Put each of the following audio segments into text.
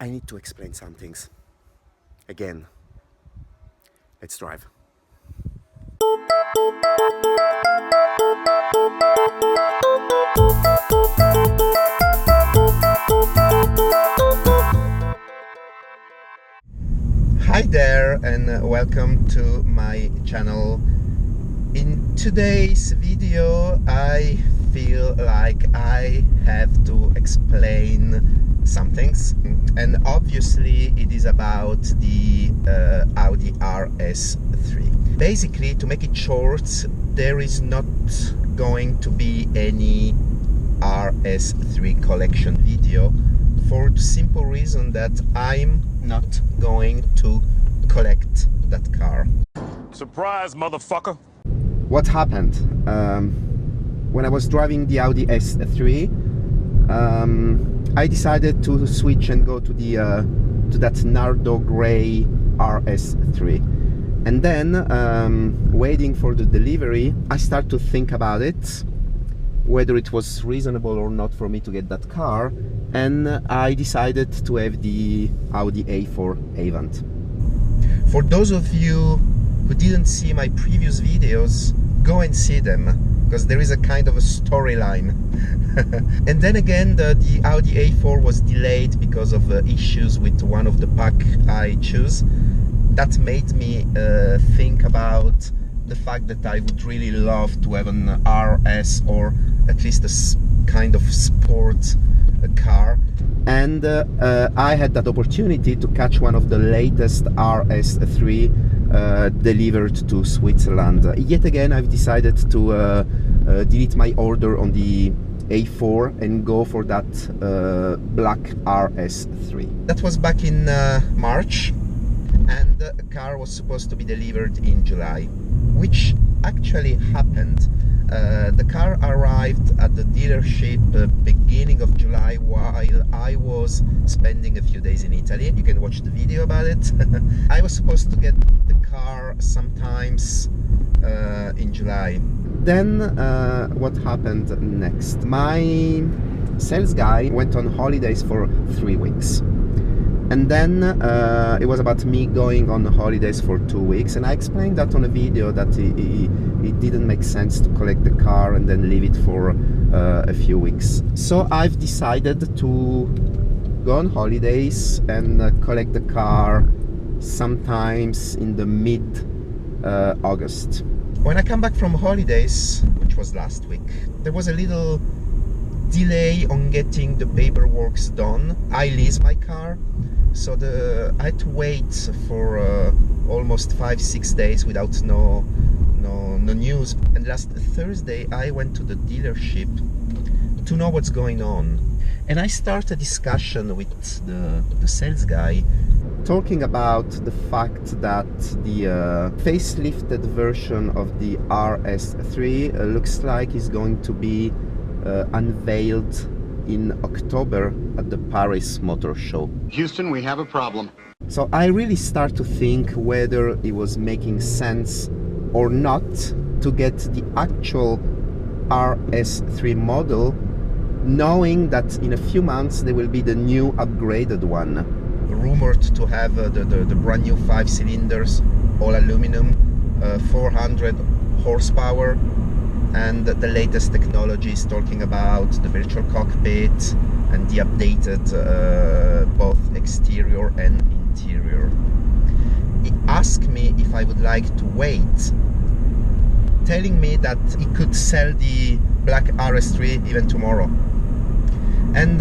I need to explain some things. Again, let's drive. Hi there and welcome to my channel. In today's video I feel like I have to explain some things, and obviously it is about the Audi RS3. Basically, to make it short, there is not going to be any RS3 collection video for the simple reason that I'm not going to collect that car. Surprise, motherfucker! What happened? When I was driving the Audi S3, I decided to switch and go to the to that Nardo Grey RS3, and then waiting for the delivery, I start to think about it, whether it was reasonable or not for me to get that car, and I decided to have the Audi A4 Avant. For those of you who didn't see my previous videos, go and see them, because there is a kind of a storyline. And then again, the Audi A4 was delayed because of issues with one of the pack I choose. That made me think about the fact that I would really love to have an RS, or at least a kind of sport car. And I had that opportunity to catch one of the latest RS3 delivered to Switzerland. Yet again, I've decided to delete my order on the A4 and go for that black RS3. That was back in March, and the car was supposed to be delivered in July, which actually happened. The car arrived at the dealership beginning of July while I was spending a few days in Italy. You can watch the video about it. I was supposed to get the car sometimes in July. Then what happened next? My sales guy went on holidays for 3 weeks. And then it was about me going on holidays for 2 weeks, and I explained that on a video that it didn't make sense to collect the car and then leave it for a few weeks. So I've decided to go on holidays and collect the car sometimes in the mid-August. When I come back from holidays, which was last week, there was a little delay on getting the paperwork done. I leased my car, so I had to wait for almost 5-6 days without no news. And last Thursday I went to the dealership to know what's going on, and I started a discussion with the sales guy, talking about the fact that the facelifted version of the RS3 looks like is going to be unveiled in October at the Paris Motor Show. Houston, we have a problem. So I really start to think whether it was making sense or not to get the actual RS3 model, knowing that in a few months there will be the new upgraded one. Rumored to have the brand new 5 cylinders, all aluminum, 400 horsepower, and the latest technologies, talking about the virtual cockpit and the updated both exterior and interior. He asked me if I would like to wait, telling me that he could sell the black RS3 even tomorrow, and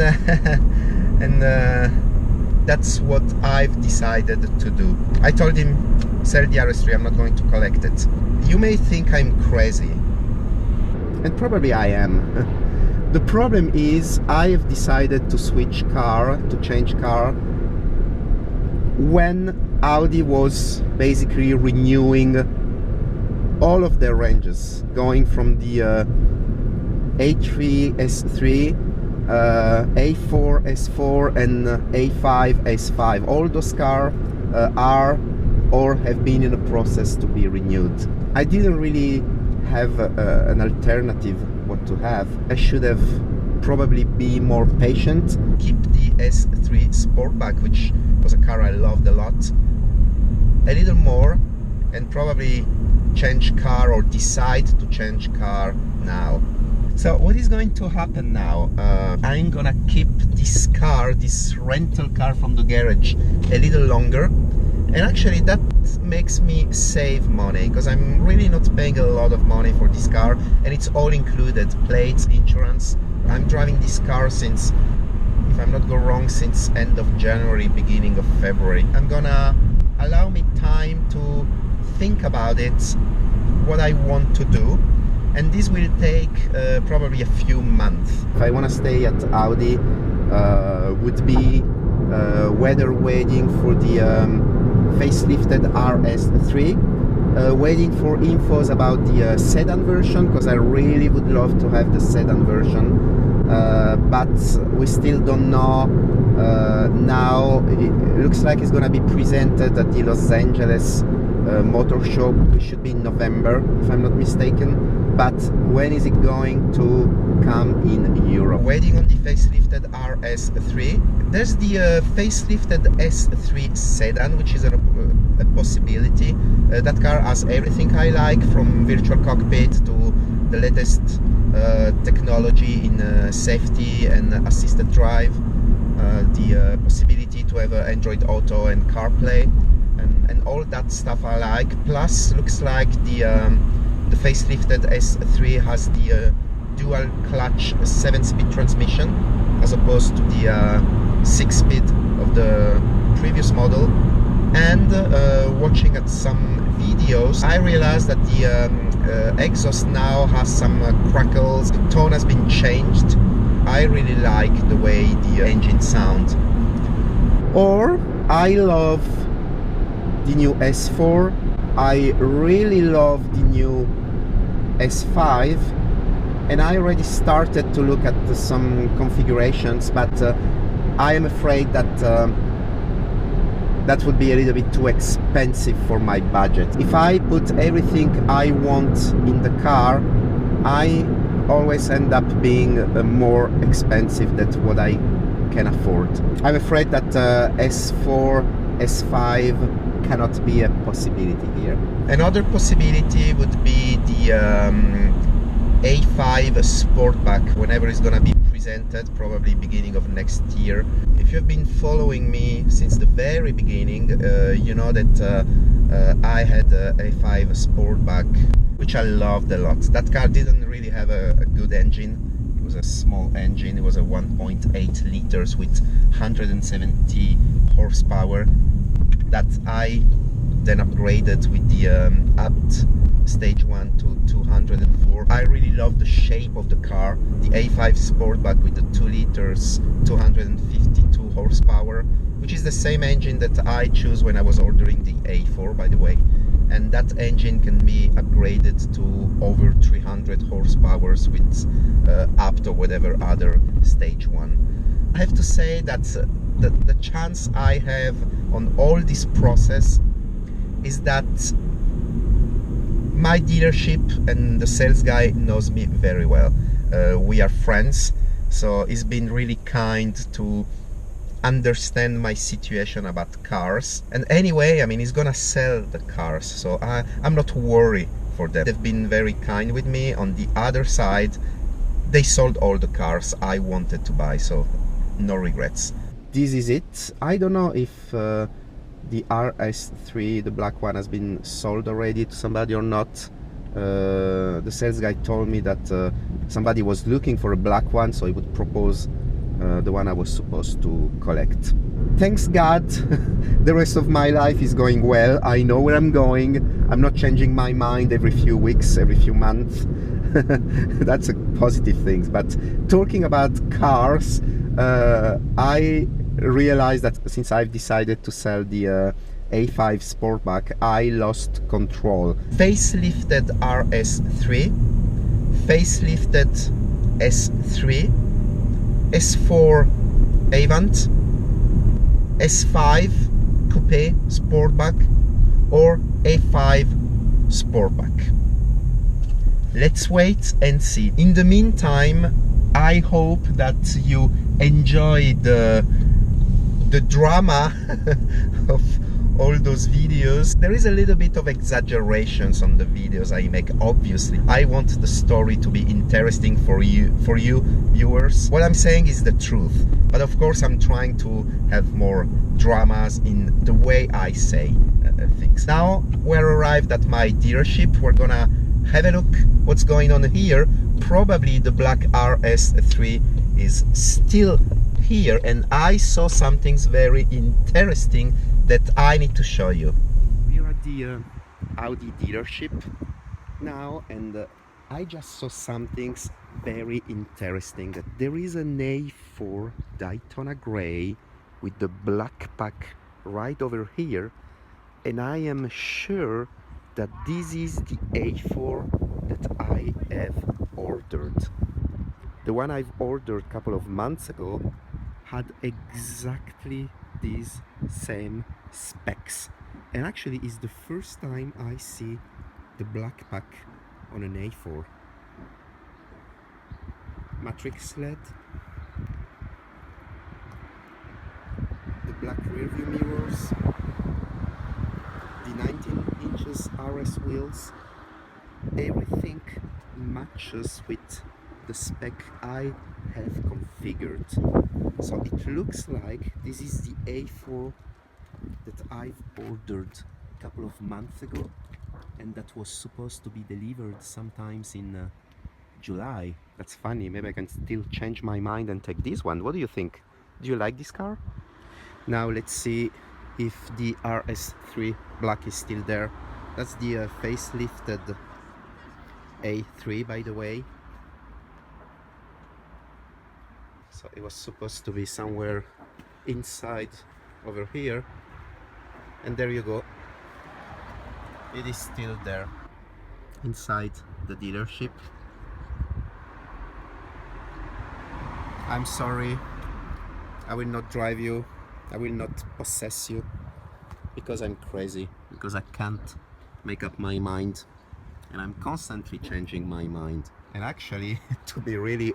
that's what I've decided to do. I told him, sell the RS3, I'm not going to collect it. You may think I'm crazy, and probably I am. The problem is I have decided to change car when Audi was basically renewing all of their ranges, going from the A3 S3, A4 S4 and A5 S5. All those cars are or have been in a process to be renewed. I didn't really have an alternative what to have. I should have probably be more patient, keep the RS3 Sportback, which was a car I loved a lot, a little more, and probably change car or decide to change car now. So what is going to happen now? I'm gonna keep this car, this rental car from the garage, a little longer, and actually that makes me save money, because I'm really not paying a lot of money for this car, and it's all included: plates, insurance. I'm driving this car since, if I'm not go wrong, since end of January, beginning of February. I'm gonna allow me time to think about it, what I want to do, and this will take probably a few months. If I want to stay at Audi, would be whether waiting for the facelifted RS3, waiting for infos about the sedan version, because I really would love to have the sedan version, but we still don't know. Now it looks like it's gonna be presented at the Los Angeles motor show. It should be in November, if I'm not mistaken. But when is it going to come in Europe? Waiting on the facelifted RS3. There's the facelifted S3 sedan, which is a possibility. That car has everything I like, from virtual cockpit to the latest technology in safety and assisted drive. The possibility to have Android Auto and CarPlay, and all that stuff I like. Plus, looks like the facelifted S3 has the dual clutch 7-speed transmission, as opposed to the 6-speed of the previous model. And watching at some videos, I realized that the exhaust now has some crackles. The tone has been changed. I really like the way the engine sounds. Or I love the new S4. I really love the new S5, and I already started to look at some configurations, but I am afraid that that would be a little bit too expensive for my budget. If I put everything I want in the car, I always end up being more expensive than what I can afford. I'm afraid that S4, S5 cannot be a possibility here. Another possibility would be the A5 Sportback, whenever it's gonna be presented, probably beginning of next year. If you've been following me since the very beginning, you know that I had a A5 Sportback, which I loved a lot. That car didn't really have a good engine. It was a small engine. It was a 1.8 liters with 170 horsepower that I then upgraded with the upped stage 1 to 204. I really love the shape of the car. The A5 Sportback with the 2 liters, 252 horsepower, which is the same engine that I chose when I was ordering the A4, by the way. And that engine can be upgraded to over 300 horsepower with upped or whatever other stage 1. I have to say that the chance I have on all this process is that my dealership and the sales guy knows me very well. We are friends, so he's been really kind to understand my situation about cars. And anyway, I mean, he's gonna sell the cars, so I'm not worried for them. They've been very kind with me. On the other side, they sold all the cars I wanted to buy, so no regrets. This is it. I don't know if the RS3, the black one, has been sold already to somebody or not. The sales guy told me that somebody was looking for a black one, so he would propose the one I was supposed to collect. Thanks God, the rest of my life is going well. I know where I'm going. I'm not changing my mind every few weeks, every few months. That's a positive thing. But talking about cars, I realized that since I've decided to sell the A5 Sportback, I lost control. Facelifted RS3, facelifted S3, S4 Avant, S5 Coupe Sportback, or A5 Sportback. Let's wait and see. In the meantime, I hope that you enjoy the drama of all those videos. There is a little bit of exaggerations on the videos I make, obviously. I want the story to be interesting for you viewers. What I'm saying is the truth, but of course I'm trying to have more dramas in the way I say things. Now we're arrived at my dealership. We're gonna have a look what's going on here. Probably the black RS3 is still here, and I saw something very interesting that I need to show you. We are at the Audi dealership now, and I just saw something very interesting. That there is an A4 Daytona Grey with the black pack right over here, and I am sure that this is the A4 that I have ordered. The one I've ordered a couple of months ago had exactly these same specs, and actually is the first time I see the black pack on an A4. Matrix LED, the black rearview mirrors, the 19 inches RS wheels, everything matches with the spec I have configured. So it looks like this is the A4 that I've ordered a couple of months ago, and that was supposed to be delivered sometimes in July. That's funny, maybe I can still change my mind and take this one. What do you think? Do you like this car? Now let's see if the RS3 black is still there. That's the facelifted A3, by the way. So it was supposed to be somewhere inside over here, and there you go, it is still there inside the dealership. I'm sorry, I will not drive you, I will not possess you, because I'm crazy, because I can't make up my mind, and I'm constantly changing my mind. And actually, to be really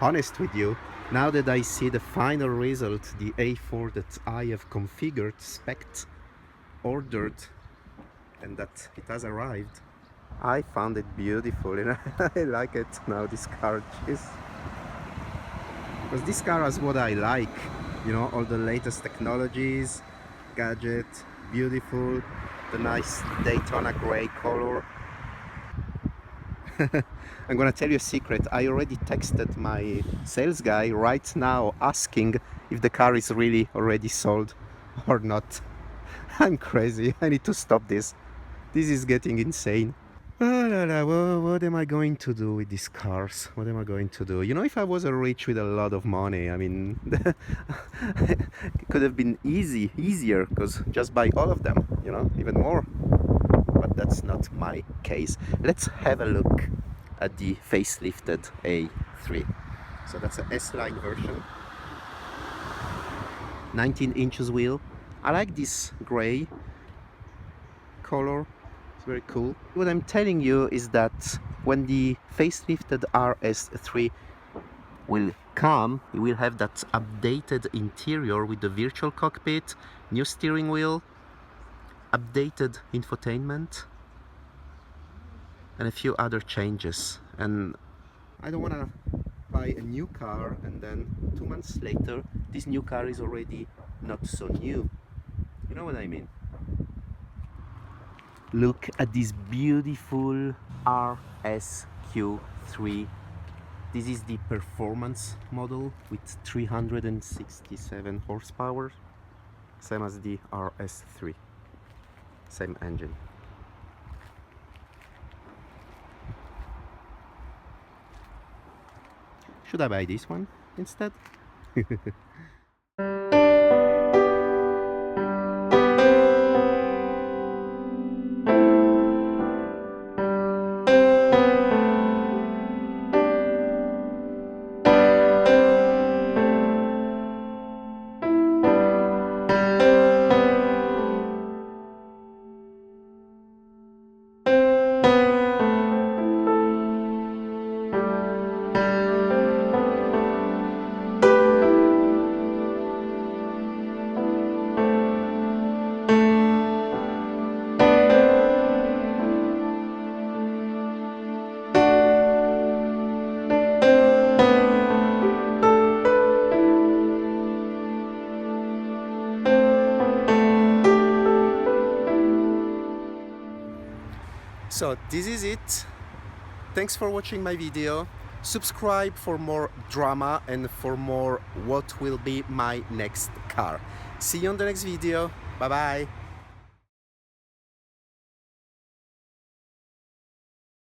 honest with you, now that I see the final result, the A4 that I have configured, spec'd, ordered, and that it has arrived, I found it beautiful, and I like it now, this car. Jeez. Because this car has what I like, you know, all the latest technologies, gadget, beautiful, the nice Daytona Grey color. I'm gonna tell you a secret. I already texted my sales guy right now asking if the car is really already sold or not. I'm crazy. I need to stop this. This is getting insane. What am I going to do with these cars? What am I going to do? You know, if I was rich with a lot of money, I mean, it could have been easier, because just buy all of them, you know, even more. But that's not my case. Let's have a look at the facelifted A3. So that's a S-Line version. 19 inches wheel. I like this gray color. It's very cool. What I'm telling you is that when the facelifted RS3 will come, it will have that updated interior with the virtual cockpit, new steering wheel, updated infotainment, and a few other changes. And I don't want to buy a new car and then 2 months later this new car is already not so new. You know what I mean? Look at this beautiful RSQ3. This is the performance model with 367 horsepower, same as the RS3, same engine. Should I buy this one instead? So this is it. Thanks for watching my video. Subscribe for more drama and for more what will be my next car. See you on the next video. Bye bye.